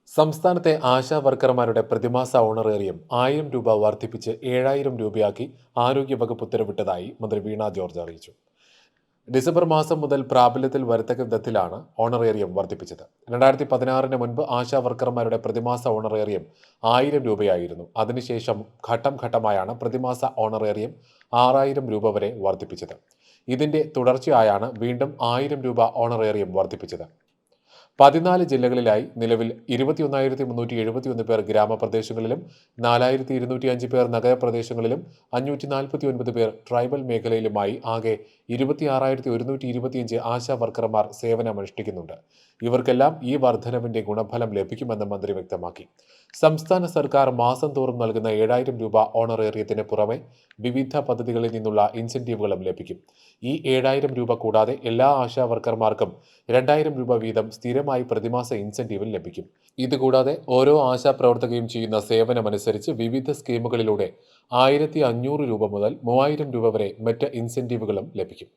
സംസ്ഥാനത്തെ ആശാ വർക്കർമാരുടെ പ്രതിമാസ ഓണറേറിയം 1000 രൂപ വർദ്ധിപ്പിച്ച് 7000 രൂപയാക്കി ആരോഗ്യവകുപ്പ് ഉത്തരവിട്ടതായി മന്ത്രി വീണ ജോർജ് അറിയിച്ചു. ഡിസംബർ മാസം മുതൽ പ്രാബല്യത്തിൽ വരത്തക്ക വിധത്തിലാണ് ഓണറേറിയം വർദ്ധിപ്പിച്ചത്. 2016 മുൻപ് ആശാ വർക്കർമാരുടെ പ്രതിമാസ ഓണറേറിയം 1000 രൂപയായിരുന്നു. അതിനുശേഷം ഘട്ടം ഘട്ടമായാണ് പ്രതിമാസ ഓണറേറിയം 6000 രൂപ വരെ വർദ്ധിപ്പിച്ചത്. ഇതിന്റെ തുടർച്ചയായാണ് വീണ്ടും 1000 രൂപ ഓണറേറിയം വർദ്ധിപ്പിച്ചത്. 14 ജില്ലകളിലായി നിലവിൽ 21,371 പേർ ഗ്രാമപ്രദേശങ്ങളിലും 4,205 പേർ നഗരപ്രദേശങ്ങളിലും 549 പേർ ട്രൈബൽ മേഖലയിലുമായി ആകെ 26,125 ആശാ വർക്കർമാർ സേവനമനുഷ്ഠിക്കുന്നുണ്ട്. ഇവർക്കെല്ലാം ഈ വർധനവിന്റെ ഗുണഫലം ലഭിക്കുമെന്ന് മന്ത്രി വ്യക്തമാക്കി. സംസ്ഥാന സർക്കാർ മാസം തോറും നൽകുന്ന 7000 രൂപ ഓണറേറിയത്തിന് പുറമെ വിവിധ പദ്ധതികളിൽ നിന്നുള്ള ഇൻസെന്റീവുകളും ലഭിക്കും. ഈ 7000 രൂപ കൂടാതെ എല്ലാ ആശാ വർക്കർമാർക്കും 2000 രൂപ വീതം സ്ഥിരമായി പ്രതിമാസ ഇൻസെന്റീവിൽ ലഭിക്കും. ഇതുകൂടാതെ ഓരോ ആശാ പ്രവർത്തകയും ചെയ്യുന്ന സേവനമനുസരിച്ച് വിവിധ സ്കീമുകളിലൂടെ 1500 രൂപ മുതൽ 3000 രൂപ വരെ മറ്റ് ഇൻസെന്റീവുകളും ലഭിക്കും.